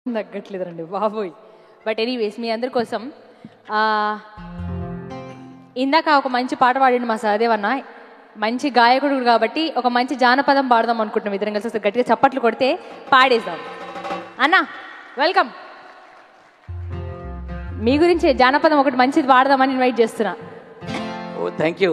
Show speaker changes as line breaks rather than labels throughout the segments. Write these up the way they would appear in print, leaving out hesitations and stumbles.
తగ్గట్లేదండి బాబోయ్. But anyways మీ అందరి కోసం ఇందాక ఒక మంచి పాట పాడిండు మా సహదేవ్ అన్న. మంచి గాయకుడు కాబట్టి ఒక మంచి జానపదం పాడదాం అనుకుంటున్నాం. ఇద్దరం కలిసి గట్టిగా చప్పట్లు కొడితే పాడేద్దాం. అన్న వెల్కమ్. మీ గురించి జానపదం ఒకటి మంచిది పాడదామని ఇన్వైట్ చేస్తున్నా.
ఓ థ్యాంక్ యూ.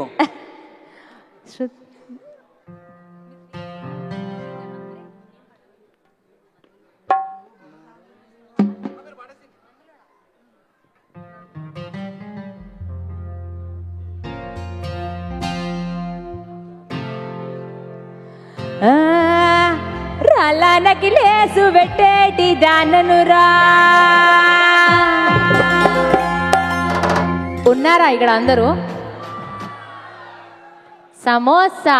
రాళ్ళకి లేసు పెట్టేటి దాననురా. ఉన్నారా ఇక్కడ అందరూ? సమోసా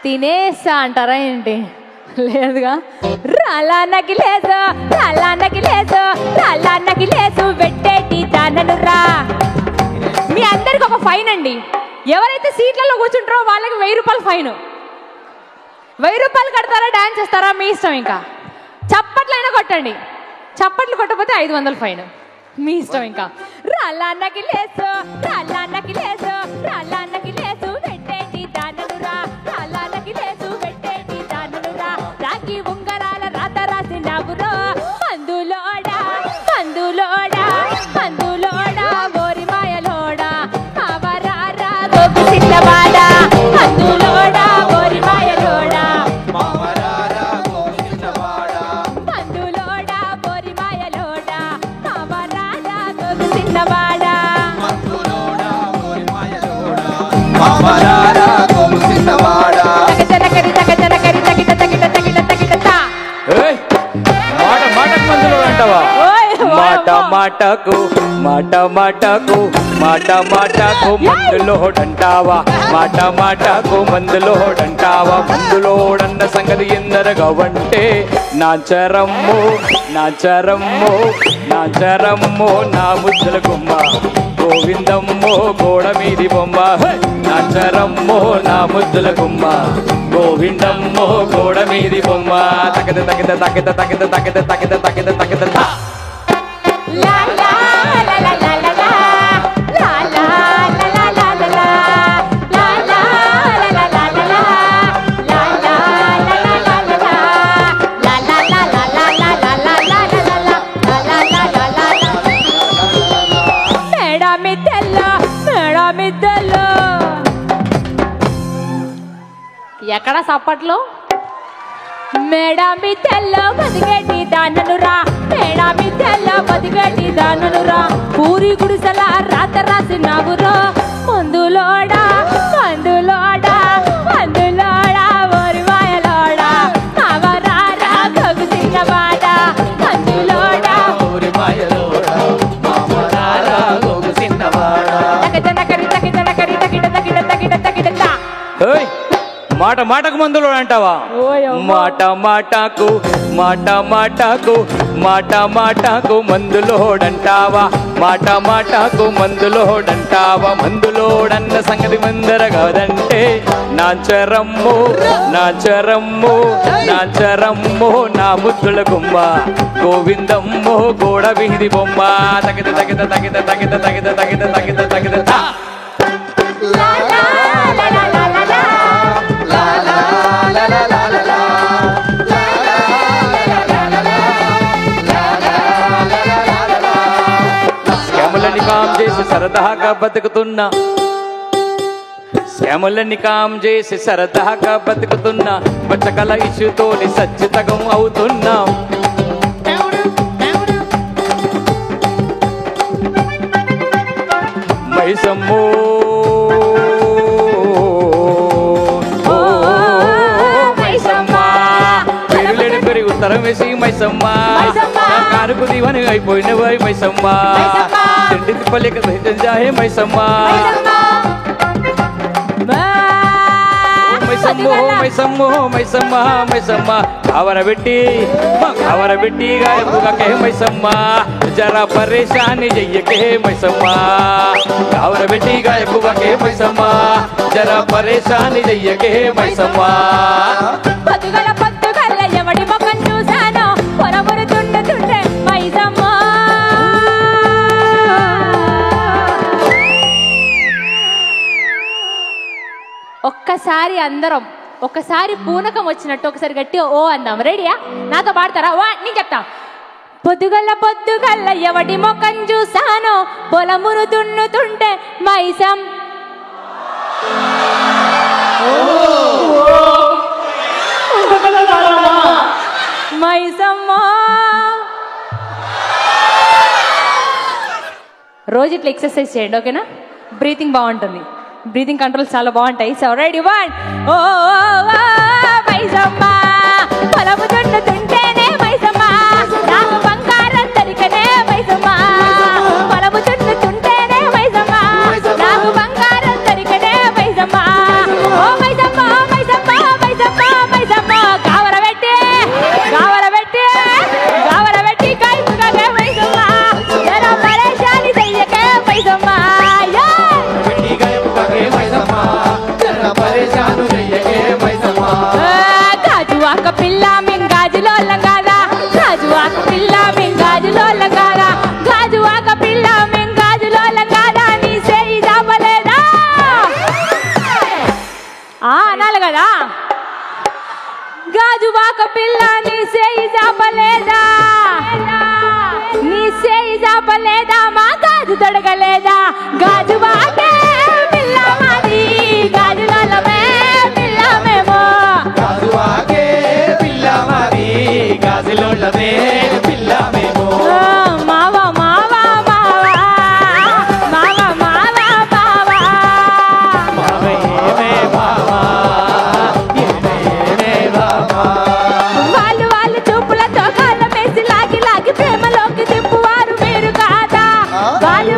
తినేసా అంటారా ఏంటి? లేదుగా. రాళ్ళకి లేసు పెట్టేటి దాననురా. మీ అందరికి ఒక ఫైన్ అండి. ఎవరైతే సీట్లలో కూర్చుంటారో వాళ్ళకి 1000 రూపాయలు ఫైన్. 1000 రూపాయలు కడతారా, డాన్స్ చేస్తారా మీ ఇష్టం. ఇంకా చప్పట్లైనా కొట్టండి. చప్పట్లు కొట్టకపోతే 500 ఫైన్ మీ ఇష్టం. ఇంకా రాళ్ళకి లేసు పెట్టేటి దాననురా. రాళ్ళకి లేసు పెట్టేటి దాననురా. రాగి ఉంగరాల రాత రాసినావురో. అందులోడా గోరి మాయలోడా అవరారా గోగు సిద్ధవాడా. అందులోడా గోరి మాయలోడా అందులోడా గోరి మాయలోడా అవరారా గోగు సిద్ధవాడా.
మాటకు మందులోడంటావా. మాటకు మందులోడంటావా. మందులోడన్న సంగతి ఎందరగవంటే నాచరమ్ము నా ముద్దుల గుమ్మ. గోవిందమ్మో గోడ మీది బొమ్మ. నాచరమ్మో నా ముద్దుల గుమ్మ. గోవిందమ్మో గోడ మీది బొమ్మ. తగద తగద తగద తగద తగద తగద తగద తగద తా.
ఎక్కడ సప్పట్లో? మేడామి తెల్ల బతికేటి దాననురా. మేడామి తెల్ల బతికేటి దాననురా. పూరి గుడిసెల రాత రాసినావురో. మందులోడా ఓరి మాయలోడా అవరారా గోగు సిన్నవాడా. మందులోడా ఓరి మాయలోడా అవరారా గోగు సిన్నవాడా.
మాటకు మందులో అంటావా. మాటకు మందులోడంటావా. మాటకు మందులోడంటావా. మందులోడన్న సంగతి మందర కాదంటే నాచరమ్ము నా ముద్దుల గుమ్మ. గోవిందమ్మో గోడ వీధి బొమ్మ. తగిద తగిద తగిద తగిద తగిద తగిద తగిద తగిద తా. శ్యాములని కాం చేసి సరదాగా బతుకుతున్నా. శ్యాములని కాం చేసి సరదాగా బతుకుతున్నా. బచ్చకల ఇష్యూతోని సచ్చితగం అవుతున్నా. మైసమ్మో ఉత్తరం వేసి మైసమ్మ. కారుకు దీవని అయిపోయిన మైసమ్మ. తిండి తిప్పలేక జాహే మైసమ్మ. మైసమ్మ కావరబెట్టి గాయపుగకే మైసమ్మ. జరా పరేషాని చెయ్యకే మైసమ్మ. కావరబెట్టి గాయపుగకే మైసమ్మ. జరా పరేషాని చెయ్యకే మైసమ్మ.
ఎవడి మొఖం చూసానో ఒక్కసారి అందరం ఒకసారి పూనకం వచ్చినట్టు ఒకసారి గట్టిగా ఓ అందాం. రెడీయా? నాతో పాడతారా? ఓ నేను చెప్తా. పొద్దుగల్ల ఎవడి మొఖం చూసానో పొలమును దున్నుతుంటే మైసం మైసమ్మ. రోజు ఇట్లా ఎక్సర్సైజ్ చేయండి, ఓకేనా? బ్రీతింగ్ బాగుంటుంది, బ్రీతింగ్ కంట్రోల్స్ చాలా బాగుంటాయి. సో రెడీ, 1 ఓ మైసమ్మ పొలము దున్నుతుంటేనే మైసమ్మ, నాకు బంగారం దొరికనే మైసమ్మ, పొలము దున్నుతుంటేనే మైసమ్మ, నాకు బంగారం దొరికనే మైసమ్మ. ఓ మైసమ్మ మైసమ్మ మైసమ్మ మైసమ్మ గావరబెట్టి కైపుగా మైసమ్మ, జర పరేషాని చెయ్యకే మైసమ్మ. గాజువాక పిల్ల మింగాజులోళ్ళం కాదా, గాజువాక పిల్ల మింగాజులోళ్ళం కాదా, గాజువాక పిల్ల మింగాజులోళ్ళం కాదా, నీ సేయి జాపలేదా అనాలి కదా. గాజువాక పిల్ల నీ సేయి జాపలేదా, నీ సేయి జాపలేదా, మా గాజు తొడగలేదా, గాజువాకే పిల్ల మాది, గాజులోళ్ళమే పిల్ల మేము,
గాజువాకే పిల్ల మాది, గాజులోళ్ళమే పిల్ల మేము.
మావా మావా మావా మావా మావా మావా
మావయ్యే మావా, ఏమే మావా.
వాళ్ళు చూపులతో కాళ్ళ వేసి లాగి ప్రేమలోకి దింపువారు మీరు కాదా,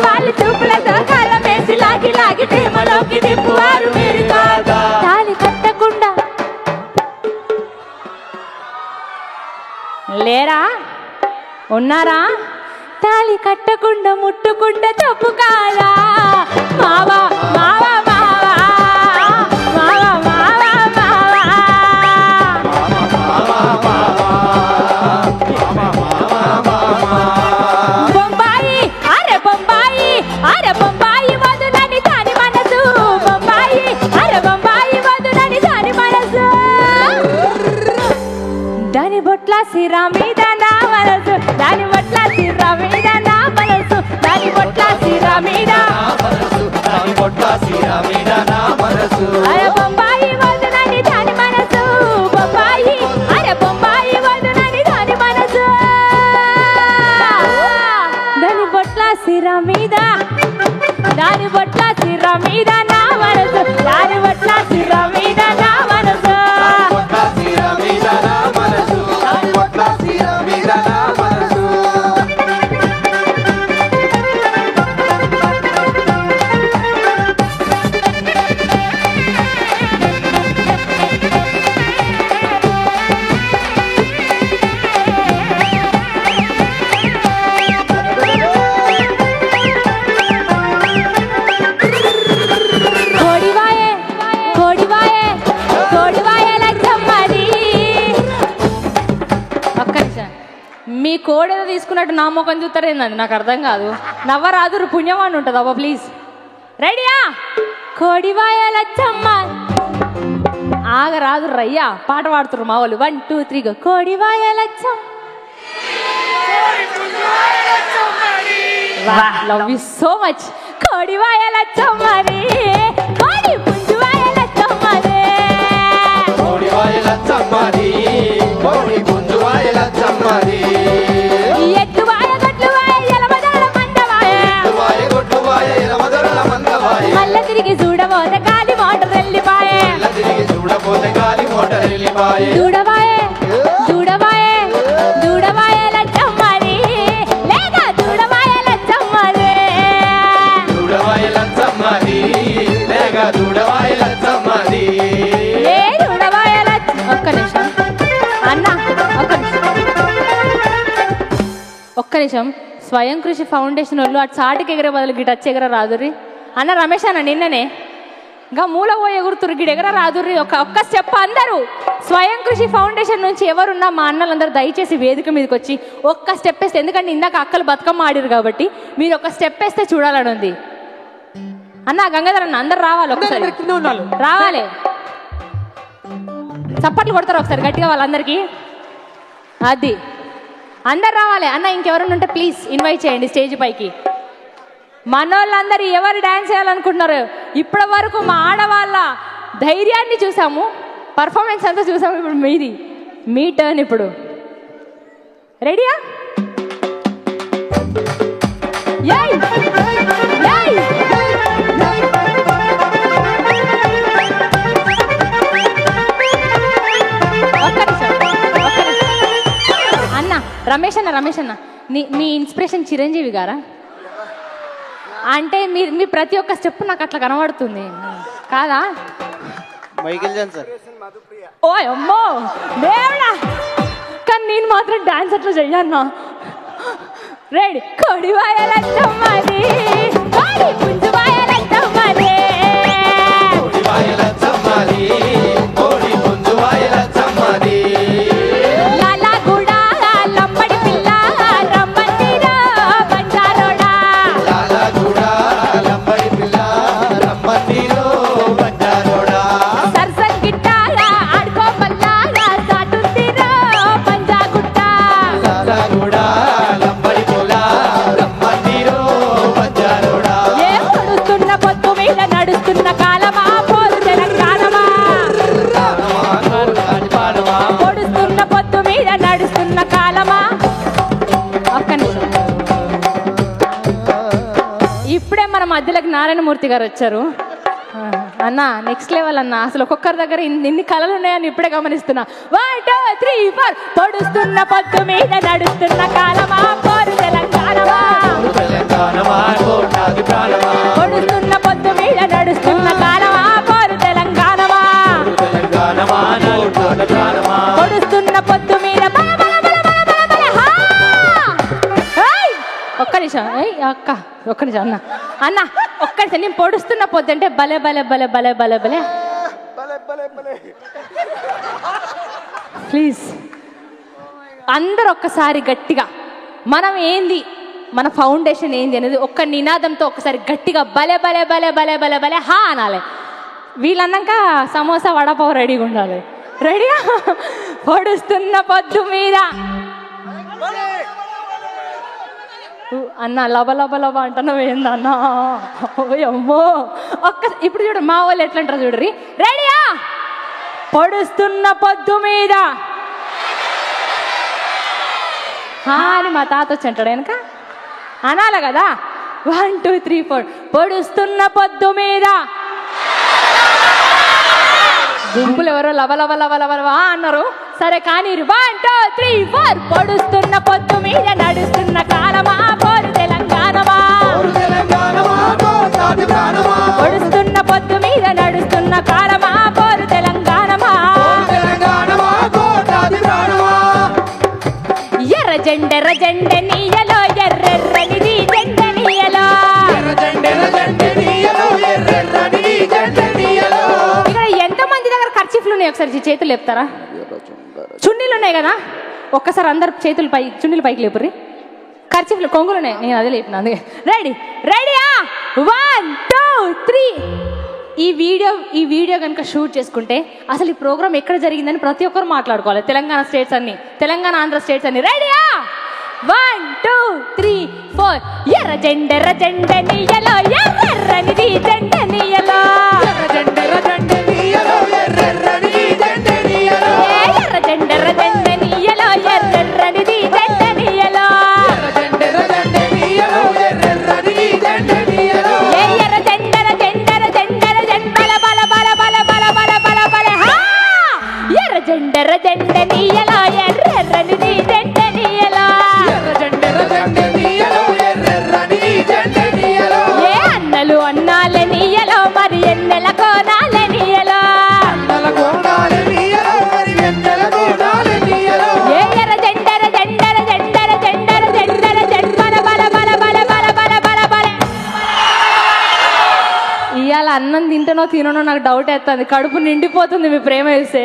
వాళ్ళు చూపులతో కాళ్ళ వేసి లాగి ప్రేమలోకి దింపువారు మీరు కాదా. తాళి కట్టకుండా లేరా, ఉన్నారా? తాళి కట్టకుండా ముట్టుకుంటే తప్పు కాదా, మావా మావా మావా మావా మావా మావా. బొంబాయి అరే బొంబాయి వదులని దాని మనసు, బొంబాయి అరే బొంబాయి వదులని దాని మనసు, దాని బొట్ల సిరా మీద నా మనసు, దాని బొట్ల సిరా మీద నా మనసు, దాని బొట్ల సిరా మీద,
దాని బొట్ల సిరా మీద నా మనసు.
అరే బొంబాయి వదులని దాని మనసు, బొంబాయి అరే బొంబాయి వదులని దాని మనసు, దాని బొట్ల సిరా మీద, దాని బొట్ల సిరా మీద నా మనసు, దాని బొట్ల సిరా మీద నా మనసు.
బొట్ల సిరా మీద నా మనసు, దాని బొట్ల సిరా మీద నా మనసు.
మీ కోడేదో తీసుకున్నట్టు నా ముఖం చూస్తారేందండి, నాకు అర్థం కాదు. నవ్వరాదు పుణ్యమాని ఉంటుంది అవ్వ, ప్లీజ్. రెడీయా? కోడివాయ లచ్చమ్మ ఆగరాదు రయ్యా, పాట పాడుతున్నారు మా వాళ్ళు. 1 2 3 గో. కోడివాయ Lachchamma, love you so much. కోడివాయ లచ్చమ్మది, కోడి పుంజువాయ లచ్చమ్మది,
కోడివాయ లచ్చమ్మది, కోడి పుంజువాయ లచ్చమ్మది,
ఎట్టువాయ గొడ్లువాయ ఎలమదొరల మందవాయ,
ఎట్టువాయ గొడ్లువాయ ఎలమదొరల మందవాయ,
మల్ల తిరిగి చూడబోతే గాలి మోటార్ వెళ్ళిపాయే,
మల్ల తిరిగి చూడబోతే గాలి మోటార్ వెళ్ళిపాయే,
దూడవాయే దూడవాయే దూడవాయ లచ్చమ్మది, లేక దూడవాయ లచ్చమ్మది,
దూడవాయ లచ్చమ్మది, లేక దూడవాయ లచ్చమ్మది.
ఏ దూడవాయ లచ్చ. ఒక్క నిమిషం అన్న, ఒక్క నిమిషం. స్వయం కృషి ఫౌండేషన్ వాళ్ళు అటు చాటుకి ఎగరే బదులు గిట్ వచ్చి ఎగర రాదుర్రి అన్న. రమేష్ అన్న నిన్ననే ఇంకా మూల పోయి ఎగురుతుర్రు, గిట్ ఎగర రాదుర్రి. ఒక్క స్టెప్ అందరూ స్వయం కృషి ఫౌండేషన్ నుంచి ఎవరున్నా మా అన్నలందరూ దయచేసి వేదిక మీదకి వచ్చి ఒక్క స్టెప్ వేస్తే, ఎందుకంటే ఇందాక అక్కలు బతుకమ్మ ఆడిరు కాబట్టి మీరు ఒక స్టెప్ వేస్తే చూడాలని ఉంది. అన్న గంగాధర్ అన్న అందరు రావాలి, ఒకసారి రావాలి. చప్పట్లు కొడతారు ఒకసారి గట్టిగా వాళ్ళందరికీ. అది అందరు రావాలి అన్న. ఇంకెవరైనా ఉంటే ప్లీజ్ ఇన్వైట్ చేయండి స్టేజ్ పైకి. మనోళ్ళందరూ ఎవరు డాన్స్ చేయాలనుకుంటున్నారు? ఇప్పటి వరకు మా ఆడవాళ్ళ ధైర్యాన్ని చూసాము, పర్ఫార్మెన్స్ అంతా చూసాము. ఇప్పుడు మీది, మీ టర్న్. ఇప్పుడు రెడీయా? అన్న రమేష్ అన్న మీ ఇన్స్పిరేషన్ చిరంజీవి గారా? అంటే మీ ప్రతి ఒక్క స్టెప్ నాకు అట్లా కనబడుతుంది కాదా?
Michael Johnson.
ఓ అమ్మో దేవుడా, కానీ నేను మాత్రం డాన్స్ అట్లా చెయ్యన్నా. రెడీ? కొడివాయలచ్చమ్మది కోడి పుంజువాయలచ్చమ్మది మధ్యలోకి నారాయణమూర్తి గారు వచ్చారు. అన్న నెక్స్ట్ లెవెల్ అన్న. అసలు ఒక్కొక్కరి దగ్గర ఇన్ని కళలు ఉన్నాయని ఇప్పుడే గమనిస్తున్నా. 1 2 3 4 పొడుస్తున్న పొద్దు మీద నడుస్తున్న కాలమా పోరు తెలంగాణమా, పొడుస్తున్న పొద్దు మీద నడుస్తున్న కాలమా పోరు తెలంగాణమా, పొడుస్తున్న పొద్దు మీద ఒక్క నిమిషం అక్క, ఒక్క నిమిషం అన్న. అన్న ఒక్క నిమిషం, నేను పొడుస్తున్న పొద్దు అంటే భలే భలే భలే భలే భలే భలే ప్లీజ్ అందరు ఒక్కసారి గట్టిగా మనం ఏంది, మన ఫౌండేషన్ ఏంది అనేది ఒక్క నినాదంతో ఒక్కసారి గట్టిగా భలే భలే భలే భలే భలే భలే హా అనాలి. వీళ్ళన్నాక సమోసా వడపావు రెడీగా ఉండాలి. రెడీగా? పొడుస్తున్న పొద్దు మీద అన్న లబ లబ లబ అంటున్నావు ఏందన్నా? అమ్మో ఇప్పుడు చూడు మా వాళ్ళు ఎట్లా అంటారు చూడరి. రెడీయా? పొడుస్తున్న పొద్దు మీద అని మా తాత వచ్చి అంటాడు వెనక అనాల కదా. 1 2 3 4 పొడుస్తున్న పొద్దు మీద. గుంపులు ఎవరో లవ లవ లవ లవ లవ అన్నారు. సరే కానీ 1 2 3 4 పొడుస్తున్న పొద్దు మీద నడుస్తున్న కాలమా పోరు తెలంగాణమా, పొడుస్తున్న పొద్దు మీద నడుస్తున్న కాలమా పోరు తెలంగాణమా. ఎర్ర జెండెర్ర జెండె నీయలో ఎర్రెర్రనిది జెండ నీయలో, ఇక్కడ ఎంతమంది దగ్గర ఖర్చీఫ్లు ఉన్నాయి ఒకసారి చేతులు లేపుతారా? చున్నీలు ఉన్నాయి కదా, ఒక్కసారి అందరు చేతులు పై చున్నీలు పైకి లేపుర్రి. ఖర్చీఫ్లు కొంగులు ఉన్నాయి, నేను అదే లేపిన అందుకే. రెడీ? రెడీయా? 1 2 3. ఈ వీడియో కనుక షూట్ చేసుకుంటే అసలు ఈ ప్రోగ్రామ్ ఎక్కడ జరిగిందని ప్రతి ఒక్కరు మాట్లాడుకోవాలి. తెలంగాణ స్టేట్స్ అన్ని, తెలంగాణ ఆంధ్ర స్టేట్స్ అన్ని. రెడీయా? 1 2 3 4 ఎర్ర జెండెర్ర జెండె నీయలో ఎర్రెర్రనిది జెండ నీయలో, ఎర్ర జెండెర్ర జెండె నీయలో ఎర్రెర్రనిది జెండ నీయలో, ఎర్ర జెండెర్ర జెండె నీయలో ఎర్రెర్రనిది జెండ నీయలో, ఎర్ర జెండెర్ర జెండె నీయలో ఎర్రెర్రనిది జెండ నీయలో, ఎర్ర జెండెర జెండెర జెండెర జెండల బల బల బల బల బల బల బల హా. ఎర్ర జెండెర్ర జెండె నీయలో ఎర్రెర్రనిది జెండ నీయలో, ఎర్ర జెండెర్ర జెండె నీయలో ఎర్రెర్రనిది జెండ నీయలో, ఏ అన్నలు అన్నాల నీయలో మరి ఎన్నెల కోనాల నీయలో, అన్నల కోనాల నీయలో మరి ఎన్నెల కోనాల నీయలో, ఏ ఎర్ర జెండెర జెండెర జెండెర జెండెర జెండెర జెండల బల బల బల బల బల బల బల. ఇవాళ అన్నం తింటానో తిననో నాకు డౌట్ వేస్తుంది. కడుపు నిండిపోతుంది మీ ప్రేమ వేస్తే.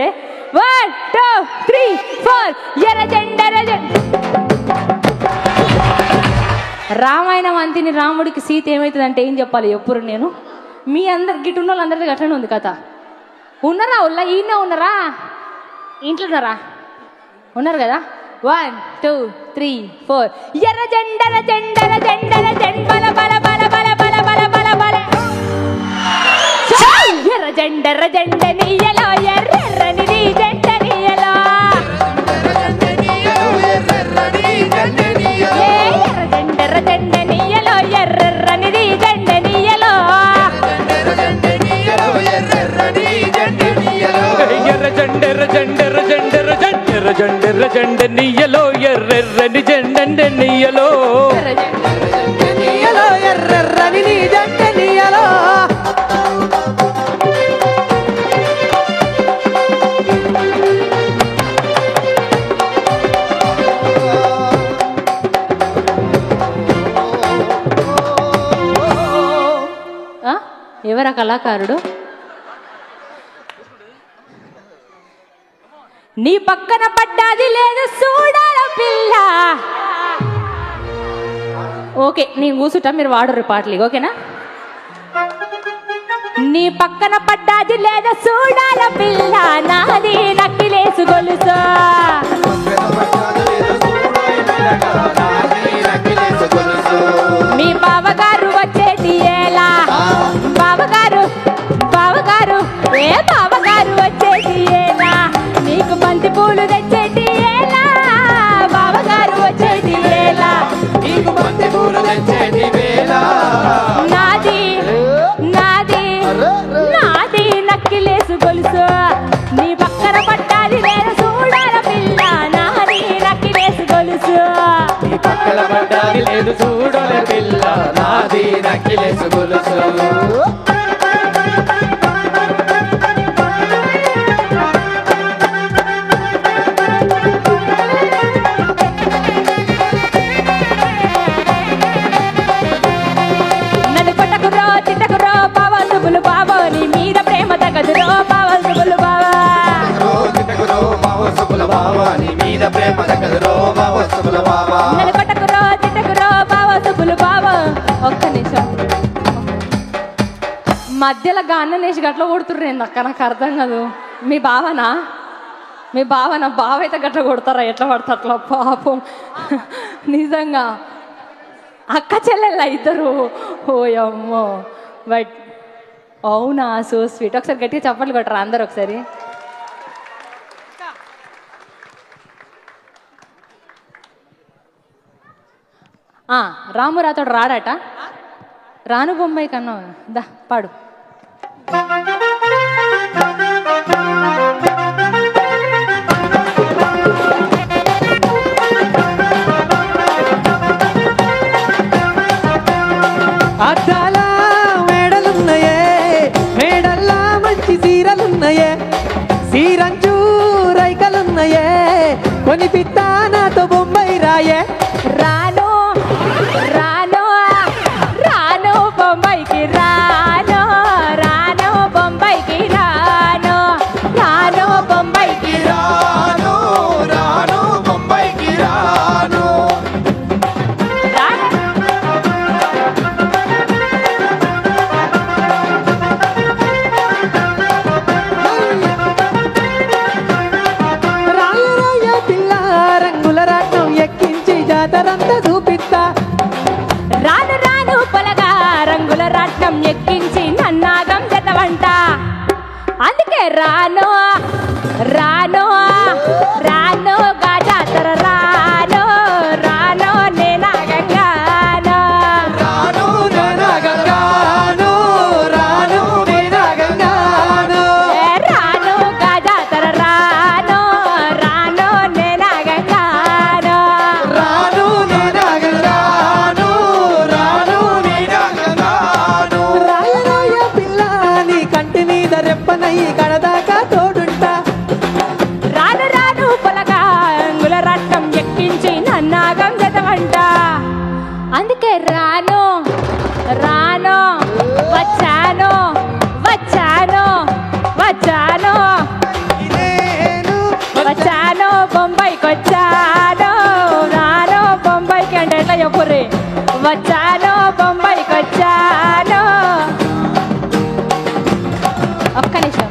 1 2 3 4 ఎర్ర జెండెర రామాయణం అంతిని రాముడికి సీత ఏమవుతుందంటే ఏం చెప్పాలి ఎప్పుడు నేను? మీ అందరు గిట్టున్న వాళ్ళందరికీ అట్లనే ఉంది కథ. ఉన్నారా ఉల్లా? ఈయనే ఉన్నారా? ఇంట్లోన్నారా? ఉన్నారు కదా? 1 2 3 4 ఎర్ర జెండల జెండల జెండల జెంబల బల బల బల బల బల బల బల ఎర్ర జెండెర్ర జెండ నీయలో ఎర్రెర్రని నీ జెండ నీయలో ఎర్ర జెండెర్ర జెండ నీయలో ఎర్రెర్రని నీ జెండ నీయలో
ఎర్ర జెండెర్ర జెండెర్ర జెండెర్ర జెండెర్ర జెండెర్ర జెండ నీయలో ఎర్రెర్రని జెండండ నీయలో
ఎర్రెర్రని నీ జెండ నీయలో
ఎవరా కళాకారుడు? నీ పక్కన పడ్డాది లేదు చూడాల పిల్ల. ఓకే నేను కూర్చుంటా, మీరు వాడరు పాటలు, ఓకేనా? నీ పక్కన పడ్డాది లేదా చూడాల పిల్ల నాది నక్కిలేసు గొలుసు. మీ బావగారు వచ్చేటి ఎలా? బావగారు బావగారు ఏ బావగారు వచ్చేటి ఎలా? నీకు బంతి పూలు తెచ్చేటి ఎలా? బావగారు వచ్చేటి ఎలా?
నీకు బంతి పూలు తెచ్చేటి వేళ
నాది నాది నాది నక్కిలేసు గొలుసు. నీ పక్కన పట్టాది నేను చూడాల పిల్ల నాది నక్కిలేసు గొలుసు.
నీ పక్కన పడ్డాది లేదు చూడలే పిల్ల నాది నక్కిలేసు గొలుసు.
నన్ను కొట్టకురో తిట్టకురో బావా సుబులు బావో నీ మీద ప్రేమ తగదురో బావా సుబులు బావా.
నీ మీద ప్రేమ దగ్గరో వస్తువుల బావా.
నన్ను కొట్టకురో తిట్టకురో బావా సుబులు బావో. ఒక్క నిమిషం మధ్యలో గాన్ననేసి గట్ల కొడుతుర్రేంది అక్క, నాకు అర్థం కాదు. మీ బావనా? మీ బావనా? బావ అయితే గట్ల కొడతారా? ఎట్లా పడతా అట్లా? పాపం నిజంగా అక్క చెల్లెళ్ళ ఇద్దరు. ఓయమ్మో బట్ అవునా, సో స్వీట్. ఒకసారి గట్టిగా చప్పట్లు కొట్టరా అందరు ఒకసారి. రాము రాతోడు రాడట. రాను బొంబాయి కన్నా దా పాడు.
అద్దాల మేడలున్నాయే, మేడల్లా మంచి సీరలున్నాయే, సీరంచు రైకలున్నాయే, కొని పిత్తా నాతో బొంబాయి రాయే.
రాను రాను రాను బొంబాయికి రాను, రాను బొంబాయికి రాను, రాను బొంబాయికి
రాను రాను బొంబాయికి రాను. రాయ పిల్ల రంగుల రాట్నం ఎక్కించి జాతరంతా చూపిస్తా.
రాను రాను పొలగా రంగుల రాట్నం ఎక్కించి నన్నాగం జతవంట. అందుకే రాను రాను రాను గాజాతర రాను, రాను నేనాగంగాను.
రాను నేనాగంగాను, రాను నేనాగంగాను.
రాను గాజాతర రాను, రాను నేనాగంగాను.
రాను నేనాగంగాను, రాను నేనాగంగాను. రాయ రాయ పిల్ల నీ కంటి మీద రెప్పనయ్యి కడదాకా తోడుంటా.
రాను రాను పొలగా రంగుల రాట్నం ఎక్కించి నన్నాగం జతవంట. అందుకే రాను రాను వచ్చాను వచ్చాను వచ్చాను
నేను
వచ్చాను బొంబాయికి వచ్చాను. రాను బొంబాయికి అంటే ఎట్లా చెప్పుర్రి? వచ్చాను బొంబాయికి వచ్చాను. ఒక్క నిమిషం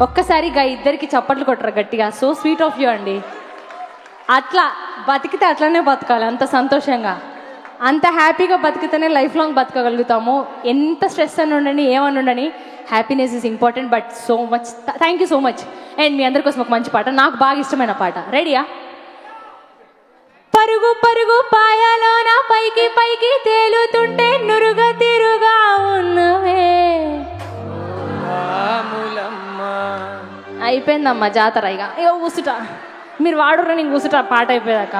ఒక్కసారిగా ఇద్దరికి చప్పట్లు కొట్టరు గట్టిగా. సో స్వీట్ ఆఫ్ యూ అండి. అట్లా బతికితే అట్లనే బతకాలి, అంత సంతోషంగా, అంత హ్యాపీగా బతికితేనే లైఫ్ లాంగ్ బతకగలుగుతాము. ఎంత స్ట్రెస్ అని ఉండని, ఏమని ఉండని, happiness is important. But so much thank you so much. And మీ అందరి కోసం ఒక మంచి పాట, నాకు బాగా ఇష్టమైన పాట. రెడీయా? పరుగు పరుగు పాయలోన పైకి పైకి తేలుతుంటే నురుగ తిరుగా ఉన్నవే. అయిపోయిందమ్మా జాతర. ఇక కూసుట మీరు వాడుర్రా, నేను కూసుట పాట అయిపోయాక.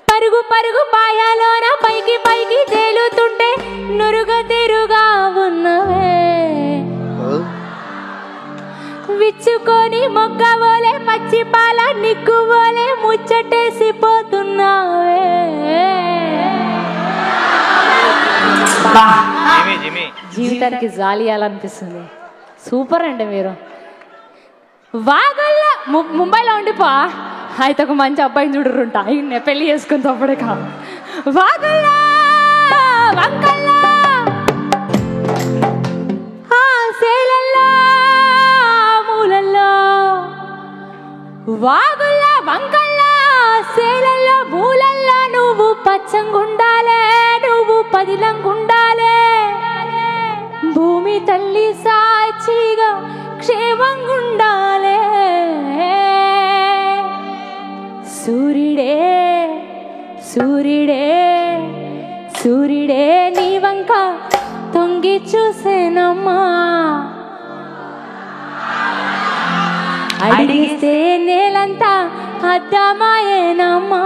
పరుగు పరుగు పాయలోన పైకి పైకి తేలుతుంటే నురుగ తిరుగా ఉన్నవే. విచ్చుకొని మొగ్గవోలే పచ్చి పాల నిక్కువోలే ముచ్చటేసిపోతున్నావే. జీవితానికి జాలియాలనిపిస్తుంది. సూపర్ అండి మీరు. వాగల్లా ముంబైలో ఉండిపో, అయితే ఒక మంచి అబ్బాయిని చూడుంటా, నేను పెళ్లి చేసుకుని తప్పుడే కా. వాగల్లా వంకల్లా సేలల్లా మూలల్లో, వాగుల్లా వంకల్లా సేలల్లో మూలల్లో నువ్వు పచ్చంగుండాలే, నువ్వు పదిలంగుండాలే. భూమి తల్లి సాక్షిగా క్షేమంగుండాలే. సూర్యుడే సూర్యుడే సూర్యుడే నీ వంక తొంగి చూసేనమ్మా. అడిగిస్తే నేలంతా అద్దమాయేనమ్మా.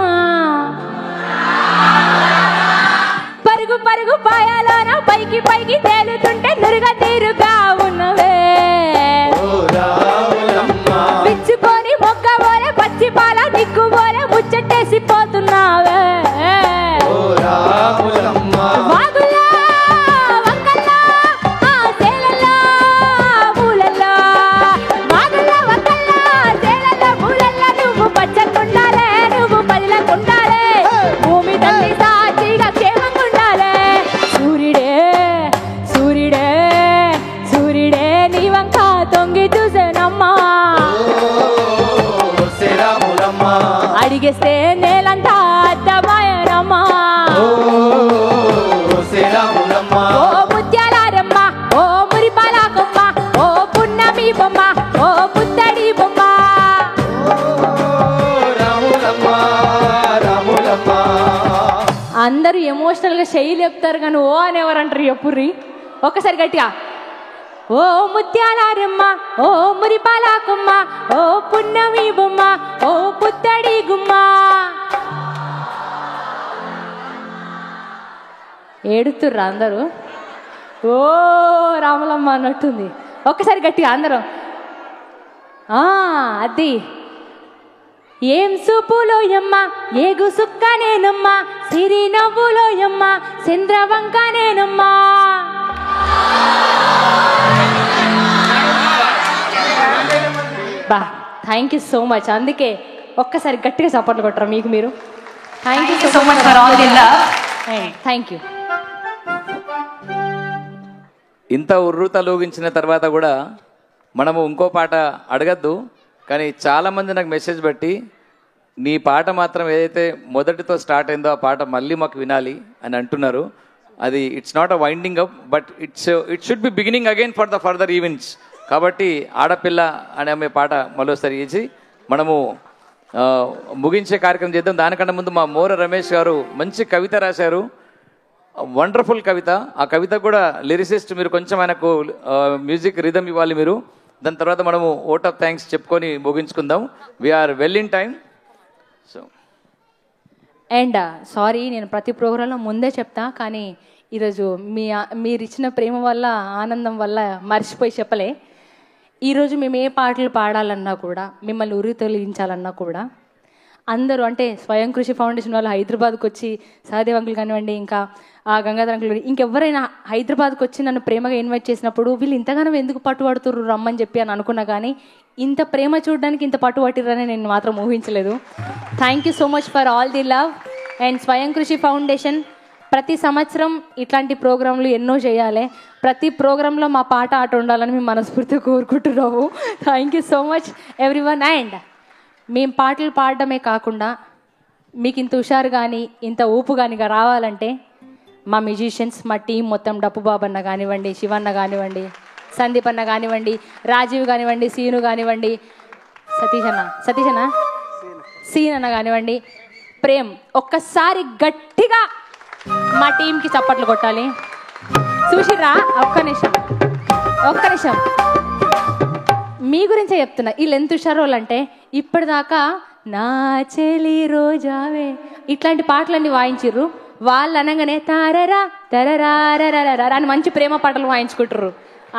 పరుగు పరుగు పాయాలోన పైకి పైకి తేలుతుంటే నురుగా తీరుగా ఉన్నవే. విచ్చుకొని మొక్క పోలే పచ్చి పాల నిక్కు పోలే ముచ్చటేసిపోతున్నావే. వాగుల్లా వంకల్లా సేలల్లా మూలల్లా, వాగుల్లా వంకల్లా సేలల్లా మూలల్లా నువ్వు పచ్చకుండాలే, నువ్వు పదిలంగుండాలే. భూమి తల్లి సాక్షిగా క్షేమంగుండాలే. సూర్యుడే సూర్యుడే సూర్యుడే నీ వంక తొంగి చూసేనమ్మా. అడిగేస్తే నేలంతా అద్దమాయనమ్మా. ఓ ముత్యాలారమ్మ, ఓ మురిపాలకొమ్మ, ఓ పున్నమి బొమ్మ, ఓ పుత్తడి బొమ్మ. అందరూ ఎమోషనల్ గా శైలి చెప్తారు కానీ ఓ అనేవారంటారు ఎప్పుర్రి. ఒక్కసారి గట్టిగా. ఓ ముత్యాలారమ్మ, ఓ మురిపాలకొమ్మ, ఓ పున్నమి బొమ్మ, ఓ పుత్తడి గుమ్మ. ఏడుతుర్రా అందరూ? ఓ రాములమ్మ అన్నట్టుంది. ఒక్కసారి గట్టిగా అందరం. అది ఏం సూపులోయమ్మ ఏగు సుక్కనేనమ్మా, సిరి నవ్వులోయమ్మ చంద్రవంకనేనమ్మా. బా థ్యాంక్ యూ సో మచ్. అందుకే ఒక్కసారి గట్టిగా సపోర్ట్ కొట్టరా మీకు మీరు. Thank you so much for all the love. Thank you.
ఇంత ఉర్రూతలూగించిన తర్వాత కూడా మనము ఇంకో పాట అడగద్దు, కానీ చాలామంది నాకు మెసేజ్ పెట్టి నీ పాట మాత్రం ఏదైతే మొదటితో స్టార్ట్ అయిందో ఆ పాట మళ్ళీ మాకు వినాలి అని అంటున్నారు. అది it's not a winding up, but it should be beginning again for the further events. కాబట్టి ఆడపిల్ల అనే ఆమె పాట మరోసారి చేసి మనము ముగించే కార్యక్రమం చేద్దాం. దానికన్నా ముందు మా మోర రమేష్ గారు మంచి కవిత రాశారు, వండర్ఫుల్ కవిత. ఆ కవిత కూడా లిరిసిస్ట్, మీరు కొంచెం ఆయనకు మ్యూజిక్ రిథమ్ ఇవ్వాలి మీరు. దాని తర్వాత మనము ఓట్ ఆఫ్ థ్యాంక్స్ చెప్పుకొని ముగించుకుందాం. We are well in time. So
and sorry, నేను ప్రతి ప్రోగ్రాంలో ముందే చెప్తా, కానీ ఈరోజు మీరు ఇచ్చిన ప్రేమ వల్ల, ఆనందం వల్ల మర్చిపోయి చెప్పలే. ఈరోజు మేము ఏ పాటలు పాడాలన్నా కూడా, మిమ్మల్ని ఉరి తొలగించాలన్నా కూడా అందరూ, అంటే స్వయం కృషి ఫౌండేషన్ వాళ్ళు హైదరాబాద్కి వచ్చి, సహదేవ్ అంకుల్ కానివ్వండి, ఇంకా గంగాధర్ అంకుల్, ఇంకెవరైనా హైదరాబాద్కి వచ్చి నన్ను ప్రేమగా ఇన్వైట్ చేసినప్పుడు వీళ్ళు ఇంతగానో ఎందుకు పట్టుబడుతుర్రు రమ్మని చెప్పి అని అనుకున్నా, కానీ ఇంత ప్రేమ చూడడానికి ఇంత పట్టుబట్టిరని నేను మాత్రం ఊహించలేదు. Thank you so much for all the love. And స్వయం కృషి ఫౌండేషన్ ప్రతి సంవత్సరం ఇట్లాంటి ప్రోగ్రాంలు ఎన్నో చేయాలి. ప్రతి ప్రోగ్రాంలో మా పాట ఆట ఉండాలని మేము మనస్ఫూర్తిగా కోరుకుంటున్నాము. Thank you so much everyone. And మేము పాటలు పాడడమే కాకుండా మీకు ఇంత హుషారు కానీ ఇంత ఊపు కానీ రావాలంటే మా మ్యూజిషియన్స్, మా టీం మొత్తం, డప్పు బాబన్న కానివ్వండి, శివన్న కానివ్వండి, సందీప్ అన్న కానివ్వండి, రాజీవ్ కానివ్వండి, సీను కానివ్వండి, సీన్ అన్న కానివ్వండి, ప్రేమ్, ఒక్కసారి గట్టిగా మా టీంకి చప్పట్లు కొట్టాలి. చూసిరా, ఒక్క నిమిషం మీ గురించే చెప్తున్నా. వీళ్ళు ఎంత హుషారోళ్ళు అంటే ఇప్పటిదాకా నా చెలి రోజావే ఇట్లాంటి పాటలన్నీ వాయించిర్రు. వాళ్ళు అనగానే తారరా తరరారరా అని మంచి ప్రేమ పాటలు వాయించుకుంటారు.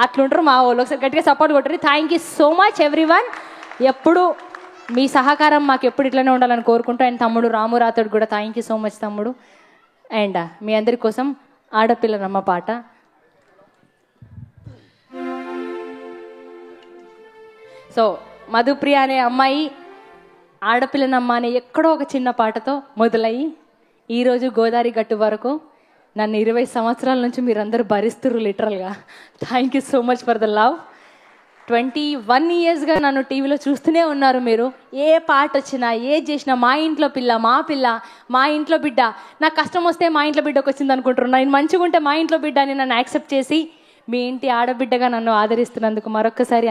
అట్లుంటారు మా వాళ్ళు. ఒకసారి గట్టిగా సపోర్ట్ కొట్టరు. Thank you so much everyone. ఎప్పుడు మీ సహకారం మాకు ఎప్పుడు ఇట్లనే ఉండాలని కోరుకుంటూ. అండ్ తమ్ముడు రాము రాథోడ్ కూడా థ్యాంక్ యూ సో మచ్ తమ్ముడు. అండ్ మీ అందరి కోసం ఆడపిల్లనమ్మ పాట. సో మధుప్రియ అనే అమ్మాయి ఆడపిల్లనమ్మ అనే ఎక్కడో ఒక చిన్న పాటతో మొదలయ్యి ఈరోజు గోదావరి గట్టు వరకు నన్ను 20 సంవత్సరాల నుంచి మీరందరూ భరిస్తున్నారు లిటరల్గా. Thank you so much for the love. 21 ఇయర్స్గా నన్ను టీవీలో చూస్తూనే ఉన్నారు మీరు. ఏ పాట వచ్చినా, ఏది చేసినా మా ఇంట్లో పిల్ల, మా ఇంట్లో బిడ్డ. నాకు కష్టం వస్తే మా ఇంట్లో బిడ్డకు వచ్చింది అనుకుంటున్నాను. నేను మంచిగా ఉంటే మా ఇంట్లో బిడ్డ అని నన్ను యాక్సెప్ట్ చేసి మీ ఇంటి ఆడబిడ్డగా నన్ను ఆదరిస్తున్నందుకు మరొక్కసారి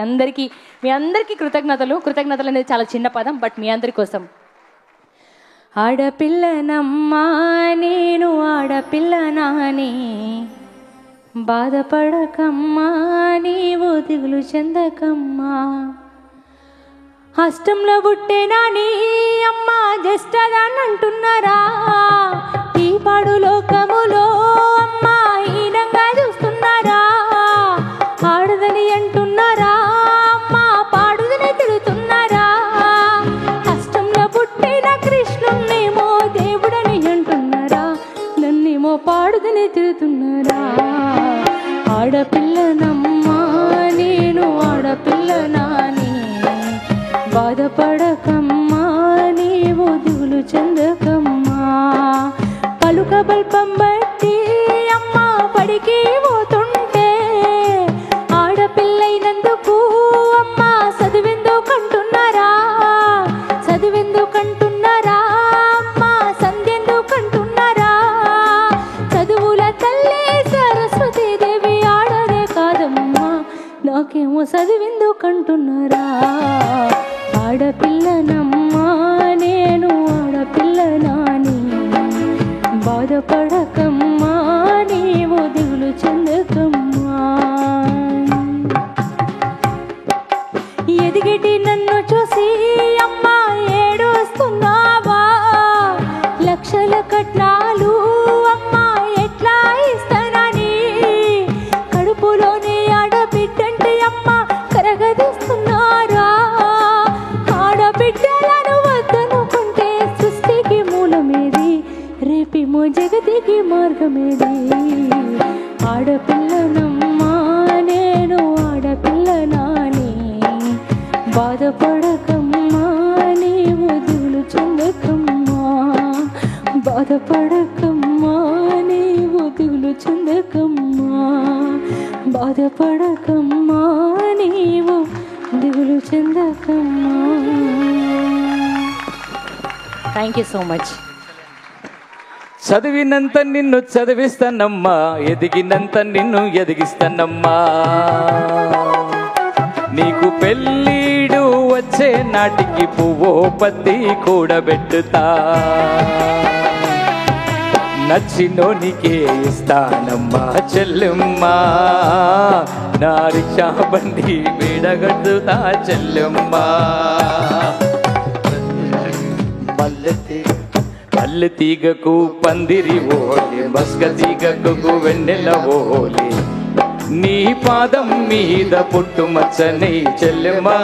మీ అందరికీ కృతజ్ఞతలు. కృతజ్ఞతలు అనేది చాలా చిన్న పదం, బట్ మీ అందరి కోసం. ఆడపిల్లనమ్మా నేను ఆడపిల్లనాని, బాధపడకమ్మా నీవు దిగులు చెందకమ్మా. అష్టంలో పుట్టేనా నీ అమ్మ జస్టదాన్ని అంటున్నారా? ఈ పాడు లోకములో అమ్మ హీనంగా చూస్తున్నారా? ఆడదని అంటున్నారా అమ్మ, పాడుదని తిడుతున్నారా? అష్టంలో పుట్టిన కృష్ణున్నేమో దేవుడని అంటున్నారా? నన్నేమో పాడుదని తిడుతున్నారా? ఆడపిల్లనమ్మా నేను ఆడపిల్లనాని, బాధపడకమ్మా నీవు దిగులు చెందకమ్మా. పలుక బల్పం బట్టి అమ్మ పడికి పోతుంటే ఆడపిల్లైనందుకు అమ్మ చదివెందుకంటున్నారా? అమ్మ సంధ్యెందుకంటున్నారా? చదువుల తల్లి సరస్వతి దేవి ఆడదే కాదమ్మా, నాకేమో చదివెందుకంటున్నారా? ఆడపిల్లనమ్మా నేను ఆడపిల్లనాని, బాధపడకమ్మా నీవు దిగులు చెందకమ్మా. ఎదిగిటి నన్ను చూసి అమ్మ ఏడుస్తున్నావా? లక్షల కట్నాలు అమ్మ ఎట్లా ఇస్తానని, కడుపులోనే ఆడబిడ్డంటే అమ్మ కరగదీస్తున్నారా? ఆడబిడ్డలను వద్దనుకుంటే సృష్టికి మూలమేది, రేపేమో జగతికి మార్గమేది. ఆడపిల్లనమ్మా నేను ఆడపిల్లనాని, బాధపడకమ్మా నీవు దిగులు చెందకమ్మా. బాధపడకమ్మా నీవు దిగులు చెందకమ్మా. బాధపడకమ్మా నీవు దిగులు చెందకమ్మా. Thank you so much.
చదివినంత నిన్ను చదివిస్తానమ్మా, ఎదిగినంత నిన్ను ఎదిగిస్తానమ్మా. నీకు పెళ్ళిడు వచ్చే నాటికి పువ్వో పత్తి కూడబెట్టుతా. నచ్చినోనికే ఇస్తానమ్మా చెల్లెమ్మా, నా రిక్షా బండి మీడగట్టుతా చెల్లెమ్మా. పల్లె తీగకు పందిరి ఓలి, మస్క తీగకు వెన్నెల ఓలి. నీ పాదం మీద పుట్టుమచ్చని చెల్లెమ్మా,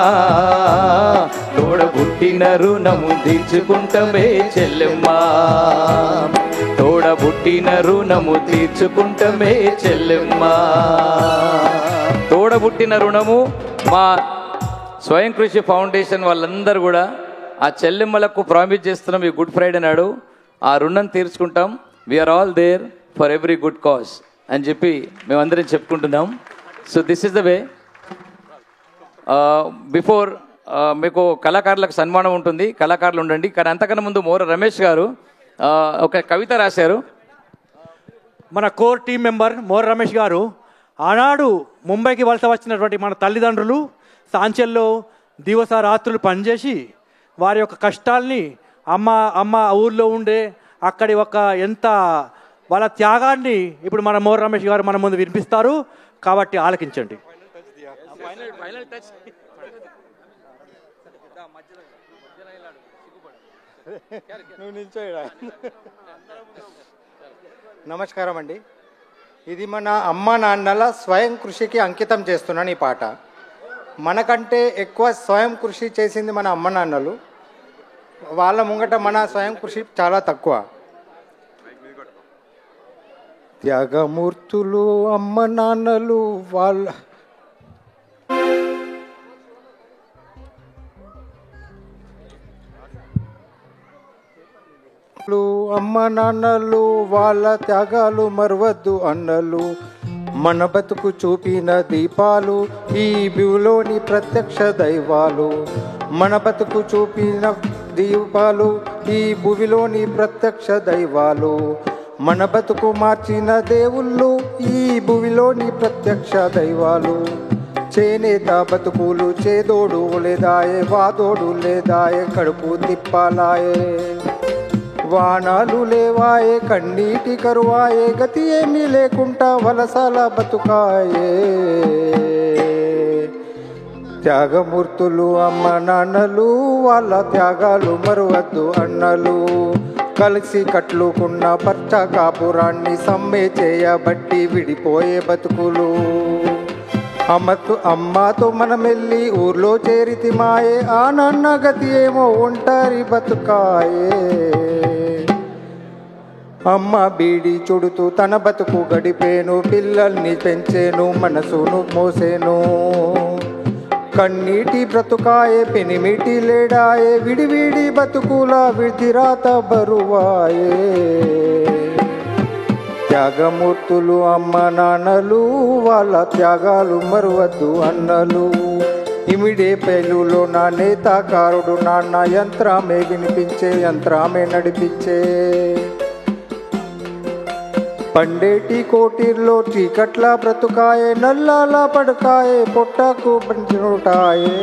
తోడబుట్టిన రుణము తీర్చుకుంటమే చెల్లెమ్మా. తోడబుట్టిన రుణము తీర్చుకుంటమే చెల్లెమ్మా. తోడబుట్టిన రుణము మా స్వయం కృషి ఫౌండేషన్ వాళ్ళందరూ కూడా ఆ చెల్లెమ్మలకు ప్రామిస్ చేస్తున్నాం. ఈ గుడ్ ఫ్రైడే నాడు ఆ రుణం తీర్చుకుంటాం. We are all there for every good cause అని చెప్పి మేమందరం చెప్పుకుంటున్నాం. So this is the way. Before మీకు కళాకారులకు సన్మానం ఉంటుంది, కళాకారులు ఉండండి. కానీ అంతకన్నా ముందు మోర రమేష్ గారు ఒక కవిత రాశారు.
మన కోర్ టీం మెంబర్ మోర రమేష్ గారు ఆనాడు ముంబైకి వలస వచ్చినటువంటి మన తల్లిదండ్రులు సాంచెల్లో దివస రాత్రులు పనిచేసి వారి యొక్క కష్టాల్ని అమ్మ ఊర్లో ఉండే అక్కడి ఒక ఎంత వాళ్ళ త్యాగాన్ని ఇప్పుడు మన మోర రమేష్ గారు మన ముందు వినిపిస్తారు. కాబట్టి ఆలకించండి.
నమస్కారం అండి. ఇది మన అమ్మ నాన్నల స్వయం కృషికి అంకితం చేస్తున్నాను ఈ పాట. మనకంటే ఎక్కువ స్వయం కృషి చేసింది మన అమ్మ నాన్నలు. వాళ్ళ ముంగట మన స్వయం కృషి చాలా తక్కువ. త్యాగమూర్తులు అమ్మ నాన్నలు వాళ్ళ అమ్మ నాన్నలు వాళ్ళ త్యాగాలు మరవద్దు అన్నలు. మన బతుకు చూపిన దీపాలు ఈ భూమిలోని ప్రత్యక్ష దైవాలు. మన బతుకు చూపిన దీపాలు ఈ భూమిలోని ప్రత్యక్ష దైవాలు. మన బతుకు మార్చిన దేవుళ్ళు ఈ భూమిలోని ప్రత్యక్ష దైవాలు. చేనేత బతుకులు చేదోడు లేదాయే, వాదోడు లేదాయే, కడుపు తిప్పాలాయే. వానాలు లేవాయే, కన్నీటి కరువాయే, గతి ఏమీ లేకుండా వలసల బతుకాయే. త్యాగమూర్తులు అమ్మ నాన్నలు వాళ్ళ త్యాగాలు మరవద్దు అన్నలు. కలిసి కట్లుకున్న పచ్చ కాపురాన్ని సమ్మె చేయబట్టి విడిపోయే బతుకులు. అమ్మతో మనమెళ్ళి ఊర్లో చేరితి మాయే, ఆ నాన్న గతి ఏమో ఒంటరి బతుకాయే. అమ్మ బీడి చుడుతూ తన బతుకు గడిపేను, పిల్లల్ని పెంచేను, మనసును మోసేను. కన్నీటి బ్రతుకాయే, పెనిమిటి లేడాయే, విడివిడి బతుకుల విధిరాత బరువాయే. త్యాగమూర్తులు అమ్మ నాన్నలు వాళ్ళ త్యాగాలు మరువద్దు అన్నలు. ఇమిడే పేలులో నా నేతాకారుడు నాన్న, యంత్రమే వినిపించే, యంత్రమే నడిపించే. పండేటి కోటిర్లో చీకట్ల బ్రతుకాయే, నల్లాల పడకాయే, పొట్టకు పంచుటాయే.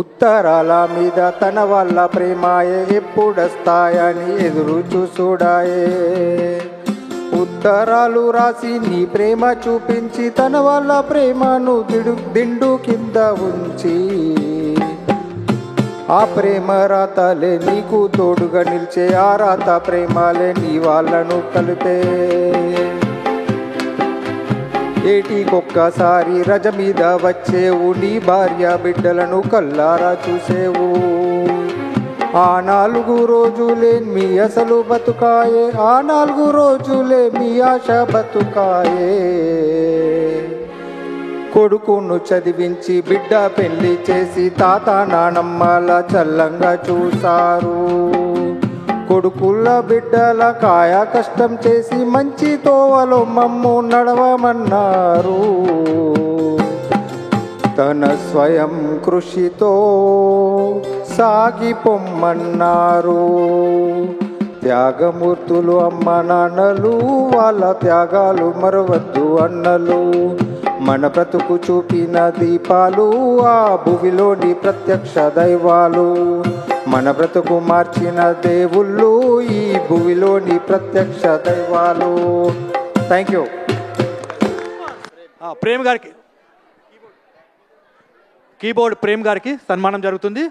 ఉత్తరాల మీద తన వాళ్ళ ప్రేమాయే, ఎప్పుడొస్తాయని ఎదురు చూసుడాయే. ఉత్తరాలు రాసి నీ ప్రేమ చూపించి తన వాళ్ళ ప్రేమను దిండు కింద ఉంచి, ఆ ప్రేమ రాతలే నీకు తోడుగా నిలిచే, ఆ రాత ప్రేమలే నీ వాళ్ళను కలిపే. ఏటికొక్కసారి రజ మీద వచ్చేవు, నీ భార్య బిడ్డలను కల్లారా చూసేవు. ఆ 4 రోజులే మీ అసలు బతుకాయే, ఆ 4 రోజులే మీ ఆశ బతుకాయే. కొడుకును చదివించి బిడ్డ పెళ్లి చేసి తాత నానమ్మల చల్లంగా చూసారు. కొడుకుల బిడ్డల కాయ కష్టం చేసి మంచి తోవలో మమ్ము నడవమన్నారు. తన స్వయం కృషితో సాగిపొమ్మన్నారు. త్యాగమూర్తులు అమ్మ నాన్నలు వాళ్ళ త్యాగాలు మరవద్దు అన్నలు. మన బ్రతుకు చూపిన దీపాలు ఆ భూమిలోని ప్రత్యక్ష దైవాలు. మన బ్రతుకు మార్చిన దేవుళ్ళు ఈ భూమిలోని ప్రత్యక్ష దైవాలు. Thank you.
ప్రేమ్ గారికి కీబోర్డ్ ప్రేమ్ గారికి సన్మానం జరుగుతుంది.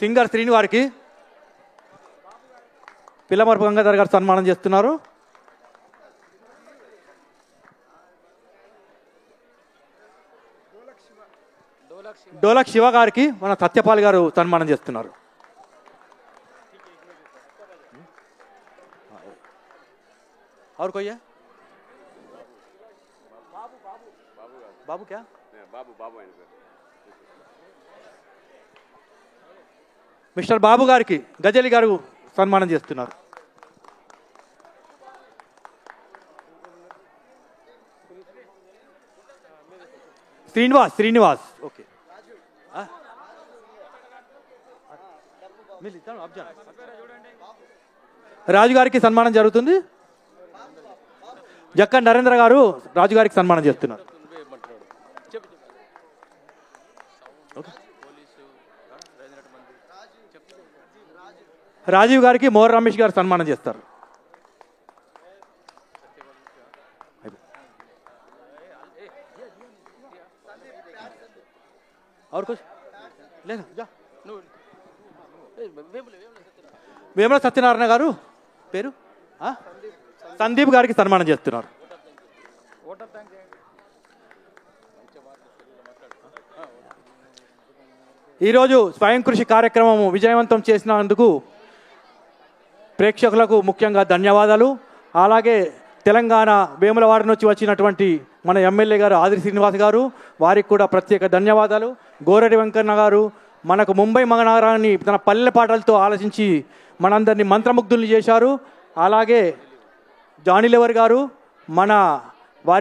సింగర్ శ్రీను వారికి పిల్లమరపు గంగాధర్ గారు సన్మానం చేస్తున్నారు. డోలక్ శివ గారికి మన సత్యపాల్ గారు సన్మానం చేస్తున్నారు. और कोई है? बाबू क्या? మిస్టర్ బాబు గారికి గజలి గారు సన్మానం చేస్తున్నారు. శ్రీనివాస్ ఓకే. రాజు గారికి సన్మానం జరుగుతుంది. జక్క నరేంద్ర గారు రాజు గారికి సన్మానం చేస్తున్నారు. రాజీవ్ గారికి మోహర్ రమేష్ గారు సన్మానం చేస్తారు. వేముల సత్యనారాయణ గారు పేరు సందీప్ గారికి సన్మానం చేస్తున్నారు. ఈరోజు స్వయం కృషి కార్యక్రమం విజయవంతం చేసినందుకు ప్రేక్షకులకు ముఖ్యంగా ధన్యవాదాలు. అలాగే తెలంగాణ వేములవాడ నుంచి వచ్చినటువంటి మన ఎమ్మెల్యే గారు ఆదిరి శ్రీనివాస్ గారు, వారికి కూడా ప్రత్యేక ధన్యవాదాలు. గోరటి వెంకన్న గారు మనకు ముంబై మహానగరాన్ని తన పల్లె పాటలతో ఆలోచించి మనందరినీ మంత్రముగ్ధుల్ని చేశారు. అలాగే జానీలెవర్ గారు మన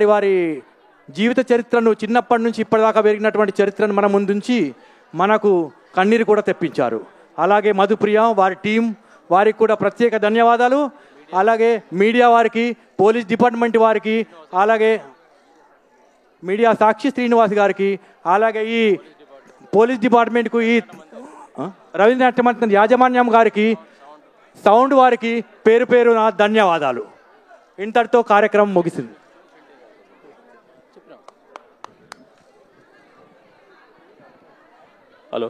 వారి జీవిత చరిత్రను చిన్నప్పటి నుంచి ఇప్పటిదాకా పెరిగినటువంటి చరిత్రను మన ముందుంచి మనకు కన్నీరు కూడా తెప్పించారు. అలాగే మధుప్రియ వారి టీం వారికి కూడా ప్రత్యేక ధన్యవాదాలు. అలాగే మీడియా వారికి, పోలీస్ డిపార్ట్మెంట్ వారికి, అలాగే మీడియా సాక్షి శ్రీనివాస్ గారికి, అలాగే ఈ పోలీస్ డిపార్ట్మెంట్కు ఈ రవీంద్రనాథ యాజమాన్యం గారికి, సౌండ్ వారికి పేరు పేరున ధన్యవాదాలు. ఇంతటితో కార్యక్రమం ముగిసింది.
హలో